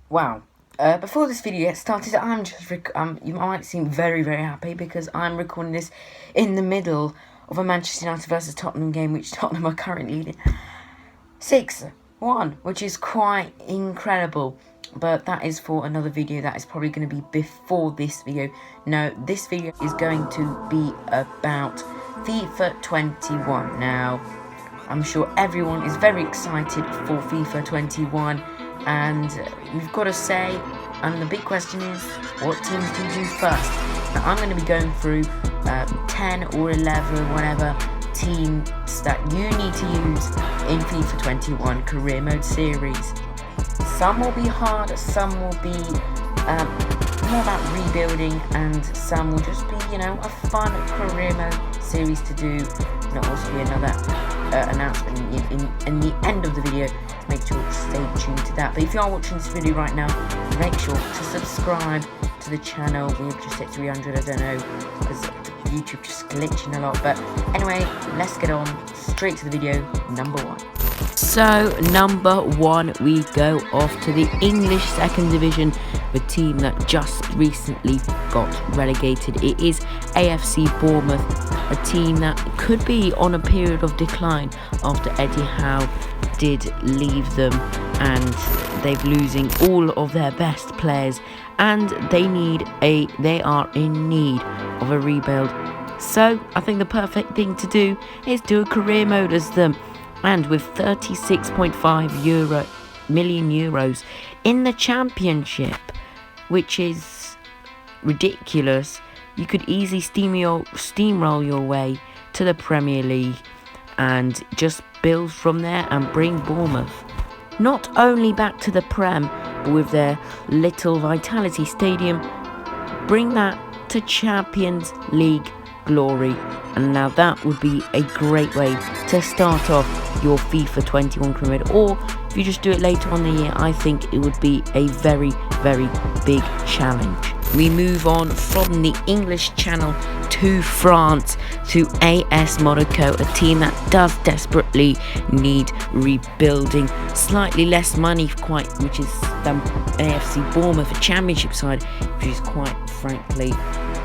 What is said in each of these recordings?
Wow. Before this video gets started, you might seem very, very happy because I'm recording this in the middle of a Manchester United versus Tottenham game, which Tottenham are currently leading 6-1, which is quite incredible. But that is for another video. That is probably going to be before this video. No, this video is going to be about FIFA 21. Now, I'm sure everyone is very excited for FIFA 21. And we've got to say, and the big question is, what teams do you do first? Now, I'm going to be going through 10 or 11, whatever, teams that you need to use in FIFA 21 Career Mode Series. Some will be hard, some will be more about rebuilding, and some will just be, a fun Career Mode Series to do. And there'll also be another announcement in the end of the video. Make sure to stay tuned to that. But if you are watching this video right now, make sure to subscribe to the channel. We've just hit 300, I don't know, because YouTube just glitching a lot. But anyway, let's get on straight to the video. Number 1. So, number 1, we go off to the English second division, the team that just recently got relegated. It is Afc Bournemouth, a team that could be on a period of decline after Eddie Howe did leave them, and they're losing all of their best players, and they are in need of a rebuild. So I think the perfect thing to do is do a career mode as them, and with 36.5 million euros in the championship, which is ridiculous, you could easily steamroll your way to the Premier League and just build from there and bring Bournemouth not only back to the Prem, but with their little Vitality Stadium, bring that to Champions League glory. And now that would be a great way to start off your FIFA 21 career mode. Or if you just do it later on in the year, I think it would be a very, very big challenge. We move on from the English channel to France, to AS Monaco, a team that does desperately need rebuilding. Slightly less money, which is than AFC Bournemouth, a championship side, which is quite frankly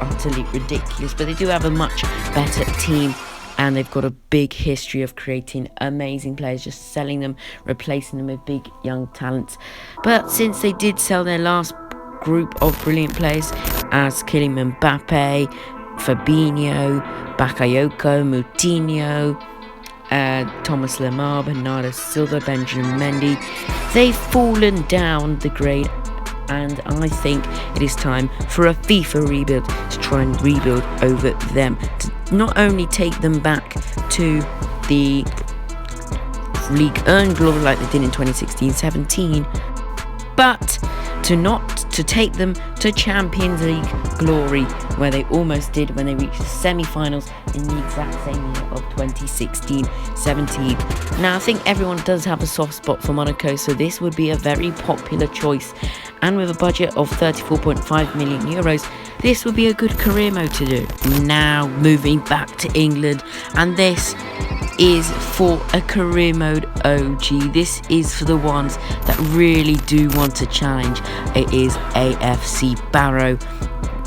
utterly ridiculous. But they do have a much better team, and they've got a big history of creating amazing players, just selling them, replacing them with big young talents. But since they did sell their last group of brilliant players, as Kylian Mbappe, Fabinho, Bakayoko, Moutinho, Thomas Lemar, Bernardo Silva, Benjamin Mendy, they've fallen down the grade, and I think it is time for a FIFA rebuild to try and rebuild over them, to not only take them back to the League Earned glory like they did in 2016-17, but to take them to Champions League glory, where they almost did when they reached the semi-finals in the exact same year of 2016-17. Now, I think everyone does have a soft spot for Monaco, so this would be a very popular choice. And with a budget of 34.5 million euros, this would be a good career mode to do. Now, moving back to England, and this is for a career mode OG. This is for the ones that really do want to challenge. It is AFC Barrow,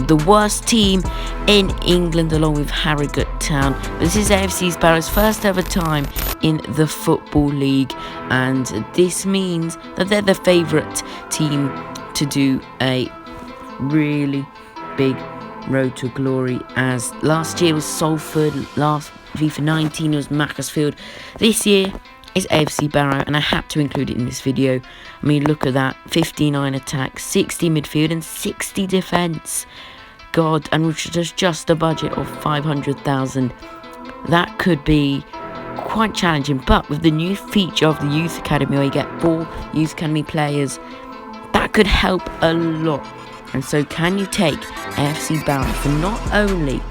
the worst team in England, along with Harrogate Town. But this is AFC Barrow's first ever time in the Football League, and this means that they're the favourite team to do a really big road to glory, as last year was Salford, last FIFA 19 was Macclesfield. This year is AFC Barrow, and I had to include it in this video. I mean, look at that, 59 attack, 60 midfield and 60 defence. God, and which is just a budget of 500,000. That could be quite challenging, but with the new feature of the Youth Academy, where you get 4 Youth Academy players, that could help a lot. And so, can you take AFC Barrow for not only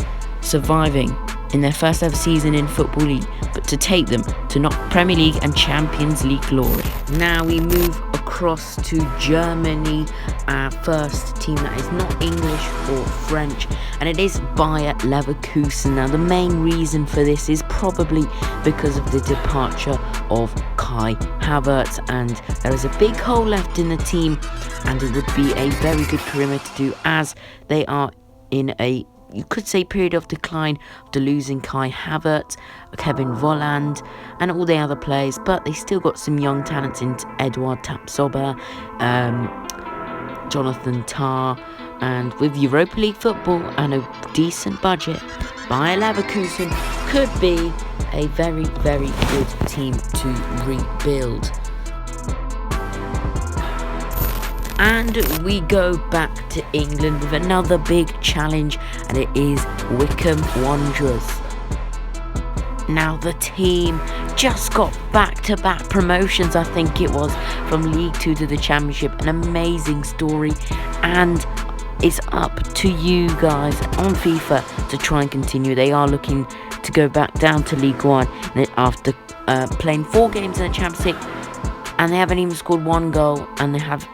surviving in their first ever season in Football League, but to take them to not Premier League and Champions League glory? Now we move across to Germany, our first team that is not English or French, and it is Bayer Leverkusen. Now, the main reason for this is probably because of the departure of Kai Havertz, and there is a big hole left in the team, and it would be a very good career move to do, as they are in a, you could say, period of decline after losing Kai Havertz, Kevin Volland, and all the other players, but they still got some young talents in Edouard Tapsoba, Jonathan Tah, and with Europa League football and a decent budget, Bayer Leverkusen could be a very, very good team to rebuild. And we go back to England with another big challenge, and it is Wycombe Wanderers. Now, the team just got back-to-back promotions, I think it was, from League 2 to the Championship. An amazing story, and it's up to you guys on FIFA to try and continue. They are looking to go back down to League 1 after playing 4 games in the Championship, and they haven't even scored 1 goal, and they have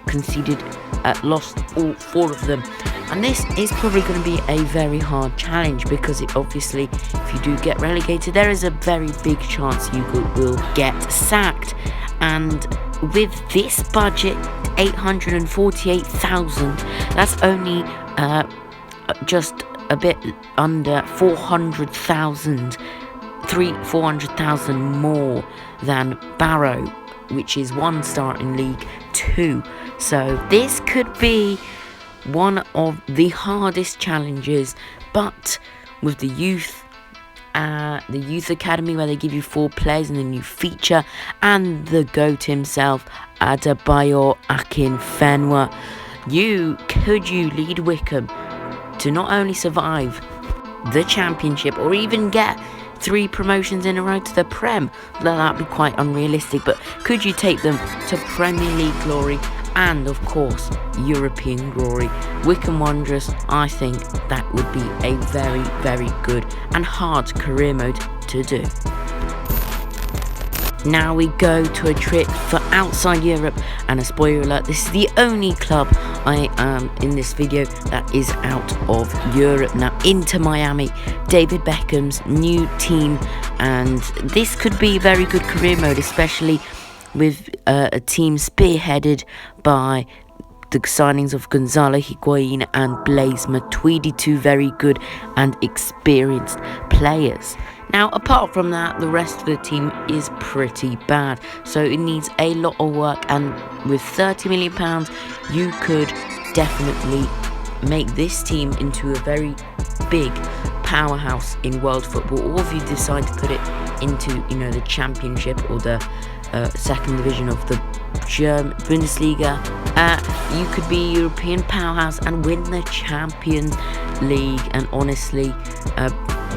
lost all 4 of them. And this is probably going to be a very hard challenge, because it obviously, if you do get relegated, there is a very big chance you will get sacked. And with this budget, 848,000, that's only just a bit under 400,000 more than Barrow, which is 1 star in League 2. So this could be one of the hardest challenges, but with the youth academy, where they give you 4 players and then you feature, and the GOAT himself, Adebayo Akinfenwa, you lead Wycombe to not only survive the Championship or even get 3 promotions in a row to the Prem. That'd be quite unrealistic, but could you take them to Premier League glory and, of course, European glory? Wycombe Wanderers, I think that would be a very, very good and hard career mode to do. Now we go to a trip for outside Europe, and a spoiler alert, this is the only club I am in this video that is out of Europe. Now, Inter Miami, David Beckham's new team, and this could be a very good career mode, especially with a team spearheaded by the signings of Gonzalo Higuain and Blaise Matuidi, 2 very good and experienced players. Now, apart from that, the rest of the team is pretty bad, so it needs a lot of work, and with £30 million, you could definitely make this team into a very big powerhouse in world football. Or if you decide to put it into, the Championship or the 2nd division of the German Bundesliga, you could be a European powerhouse and win the Champions League. And honestly,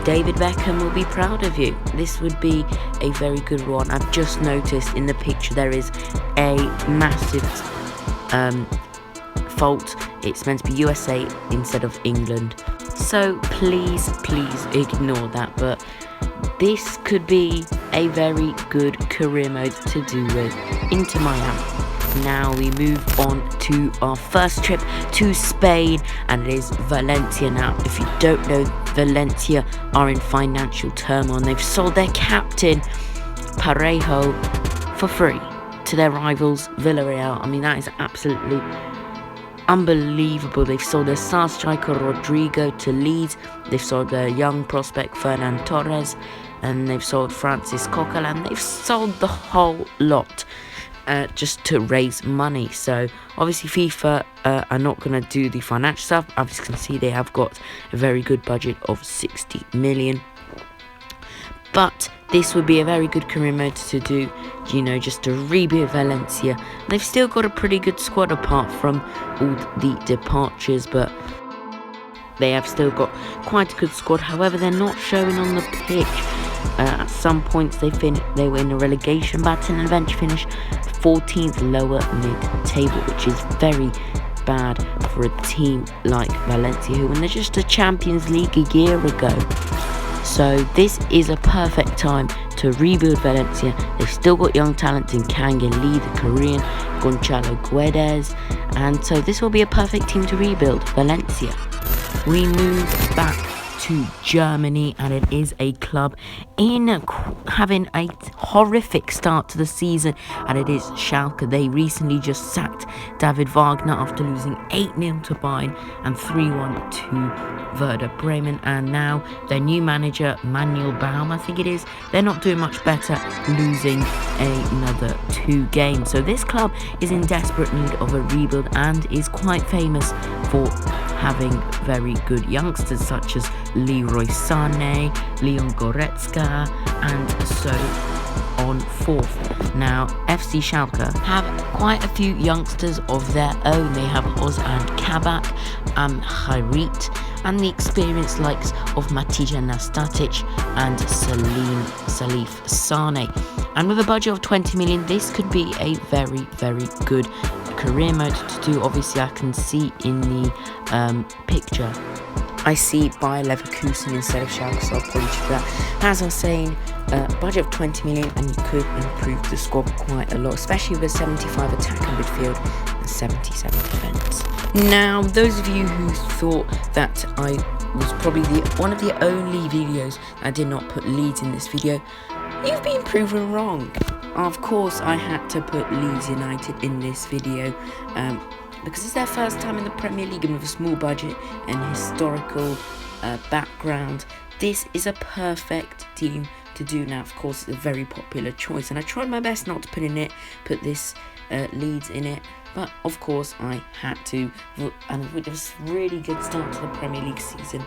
David Beckham will be proud of you. This would be a very good one. I've just noticed in the picture there is a massive fault. It's meant to be USA instead of England. So please ignore that. But this could be a very good career mode to do with Inter Miami. Now we move on to our first trip to Spain, and it is Valencia. Now, if you don't know, Valencia are in financial turmoil, and they've sold their captain, Parejo, for free to their rivals, Villarreal. I mean, that is absolutely unbelievable. They've sold their star striker, Rodrigo, to Leeds. They've sold their young prospect, Fernan Torres, and they've sold Francis Coquelin. They've sold the whole lot just to raise money. So obviously FIFA are not going to do the financial stuff. As you can see, they have got a very good budget of 60 million. But this would be a very good career mode to do, just to rebuild Valencia. They've still got a pretty good squad apart from all the departures, but they have still got quite a good squad. However, they're not showing on the pitch. At some points they were in a relegation battle and eventually finished 14th lower mid-table, which is very bad for a team like Valencia, who won just a Champions League a year ago. So this is a perfect time to rebuild Valencia. They've still got young talents in Kanga Lee, the Korean, Gonçalo Guedes, and so this will be a perfect team to rebuild Valencia. We move back to Germany, and it is a club having a horrific start to the season, and it is Schalke. They recently just sacked David Wagner after losing 8-0 to Bayern and 3-1 to Werder Bremen, and now their new manager Manuel Baum, I think it is, they're not doing much better, losing another 2 games. So this club is in desperate need of a rebuild and is quite famous for having very good youngsters such as Leroy Sané, Leon Goretzka, and so on forth. Now, FC Schalke have quite a few youngsters of their own. They have Ozan Kabak, Harit, and the experienced likes of Matija Nastatic and Salif Sane. And with a budget of 20 million, this could be a very, very good career mode to do. Obviously, I can see in the picture, I see Bayer Leverkusen instead of Schalke, so apologies for that. As I was saying, budget of 20 million, and you could improve the squad quite a lot, especially with a 75 attack in midfield and 77 defence. Now, those of you who thought that I was probably one of the only videos I did not put Leeds in this video, you've been proven wrong. Of course, I had to put Leeds United in this video because it's their first time in the Premier League, and with a small budget and historical background, this is a perfect team to do. Now, of course, it's a very popular choice, and I tried my best not to put this Leeds in it, but of course I had to, and with this really good start to the Premier League season,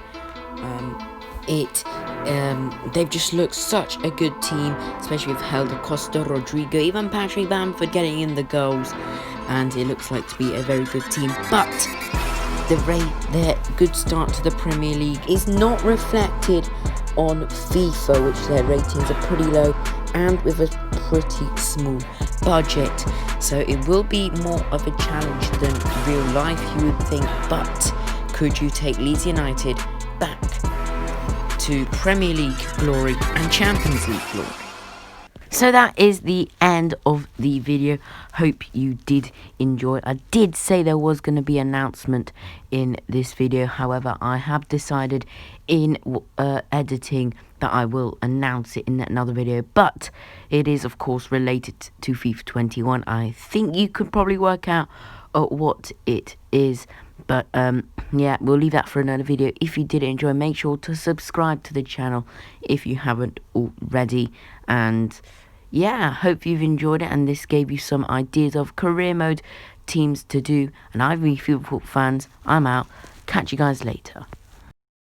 they've just looked such a good team, especially with Helder Costa, Rodrigo, even Patrick Bamford getting in the goals, and it looks like to be a very good team. But their good start to the Premier League is not reflected on FIFA, which their ratings are pretty low and with a pretty small budget, so it will be more of a challenge than real life, you would think. But could you take Leeds United back to Premier League glory and Champions League glory? So that is the end of the video. Hope you did enjoy. I did say there was going to be an announcement in this video. However, I have decided in editing that I will announce it in another video. But it is, of course, related to FIFA 21. I think you could probably work out what it is. But yeah, we'll leave that for another video. If you did enjoy, make sure to subscribe to the channel if you haven't already. And yeah, hope you've enjoyed it, and this gave you some ideas of career mode teams to do. And I've been FIFA fans. I'm out. Catch you guys later.